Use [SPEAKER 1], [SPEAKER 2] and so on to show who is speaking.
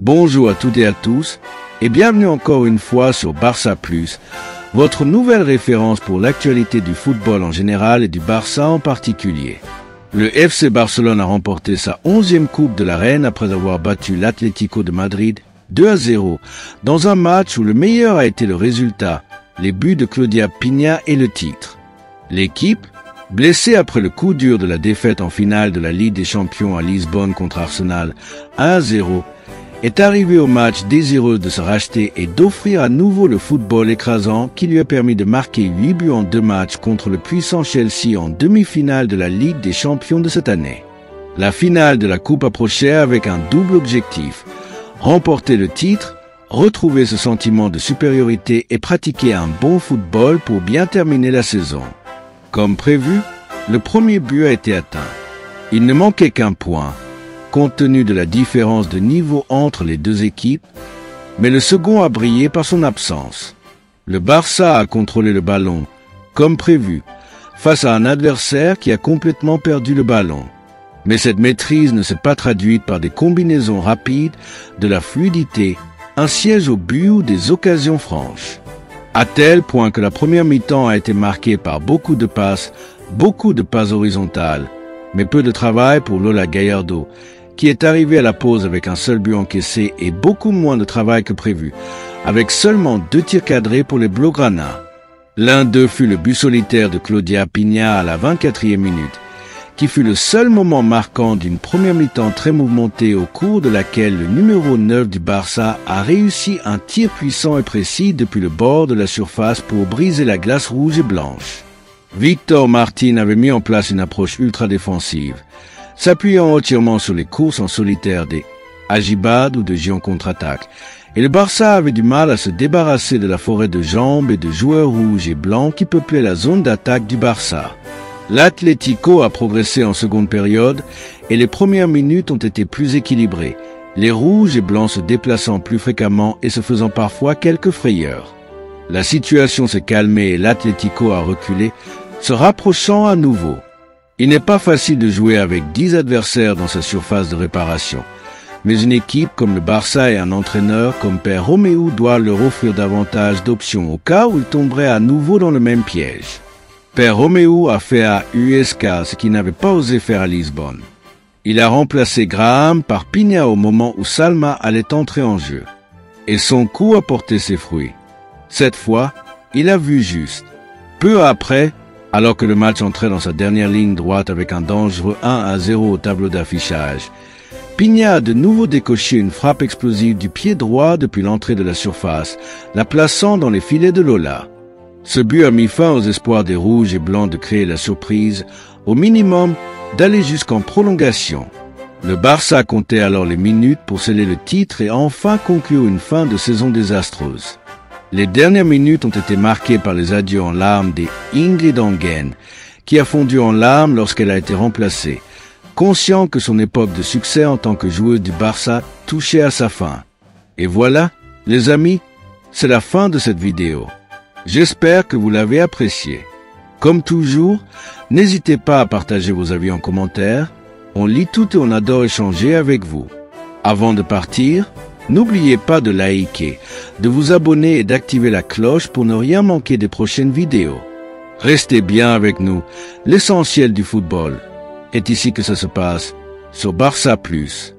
[SPEAKER 1] Bonjour à toutes et à tous et bienvenue encore une fois sur Barça Plus, votre nouvelle référence pour l'actualité du football en général et du Barça en particulier. Le FC Barcelone a remporté sa 11e Coupe de la Reine après avoir battu l'Atlético de Madrid 2-0 dans un match où le meilleur a été le résultat, les buts de Claudia Pina et le titre. L'équipe, blessée après le coup dur de la défaite en finale de la Ligue des Champions à Lisbonne contre Arsenal 1-0, est arrivée au match désireuse de se racheter et d'offrir à nouveau le football écrasant qui lui a permis de marquer 8 buts en 2 matchs contre le puissant Chelsea en demi-finale de la Ligue des Champions de cette année. La finale de la Coupe approchait avec un double objectif, remporter le titre, retrouver ce sentiment de supériorité et pratiquer un bon football pour bien terminer la saison. Comme prévu, le premier but a été atteint. Il ne manquait qu'un point, compte tenu de la différence de niveau entre les deux équipes, mais le second a brillé par son absence. Le Barça a contrôlé le ballon, comme prévu, face à un adversaire qui a complètement perdu le ballon. Mais cette maîtrise ne s'est pas traduite par des combinaisons rapides, de la fluidité, un siège au but ou des occasions franches. À tel point que la première mi-temps a été marquée par beaucoup de passes horizontales, mais peu de travail pour Lola Gallardo, qui est arrivé à la pause avec un seul but encaissé et beaucoup moins de travail que prévu, avec seulement 2 tirs cadrés pour les Blaugrana. L'un d'eux fut le but solitaire de Claudia Pina à la 24e minute, qui fut le seul moment marquant d'une première mi-temps très mouvementée au cours de laquelle le numéro 9 du Barça a réussi un tir puissant et précis depuis le bord de la surface pour briser la glace rouge et blanche. Victor Martín avait mis en place une approche ultra défensive, s'appuyant entièrement sur les courses en solitaire des Agibad ou de Gion contre-attaque, et le Barça avait du mal à se débarrasser de la forêt de jambes et de joueurs rouges et blancs qui peuplaient la zone d'attaque du Barça. L'Atlético a progressé en seconde période et les premières minutes ont été plus équilibrées, les rouges et blancs se déplaçant plus fréquemment et se faisant parfois quelques frayeurs. La situation s'est calmée et l'Atlético a reculé, se rapprochant à nouveau. Il n'est pas facile de jouer avec 10 adversaires dans sa surface de réparation, mais une équipe comme le Barça et un entraîneur comme Père Romeu doit leur offrir davantage d'options au cas où ils tomberaient à nouveau dans le même piège. Père Romeu a fait à USK ce qu'il n'avait pas osé faire à Lisbonne. Il a remplacé Graham par Pina au moment où Salma allait entrer en jeu. Et son coup a porté ses fruits. Cette fois, il a vu juste. Peu après, alors que le match entrait dans sa dernière ligne droite avec un dangereux 1-0 au tableau d'affichage, Pina a de nouveau décoché une frappe explosive du pied droit depuis l'entrée de la surface, la plaçant dans les filets de Lola. Ce but a mis fin aux espoirs des rouges et blancs de créer la surprise, au minimum d'aller jusqu'en prolongation. Le Barça comptait alors les minutes pour sceller le titre et enfin conclure une fin de saison désastreuse. Les dernières minutes ont été marquées par les adieux en larmes des Ingrid Angen, qui a fondu en larmes lorsqu'elle a été remplacée, conscient que son époque de succès en tant que joueuse du Barça touchait à sa fin. Et voilà, les amis, c'est la fin de cette vidéo. J'espère que vous l'avez apprécié. Comme toujours, n'hésitez pas à partager vos avis en commentaire. On lit tout et on adore échanger avec vous. Avant de partir, n'oubliez pas de liker, de vous abonner et d'activer la cloche pour ne rien manquer des prochaines vidéos. Restez bien avec nous. L'essentiel du football est ici que ça se passe sur Barça Plus.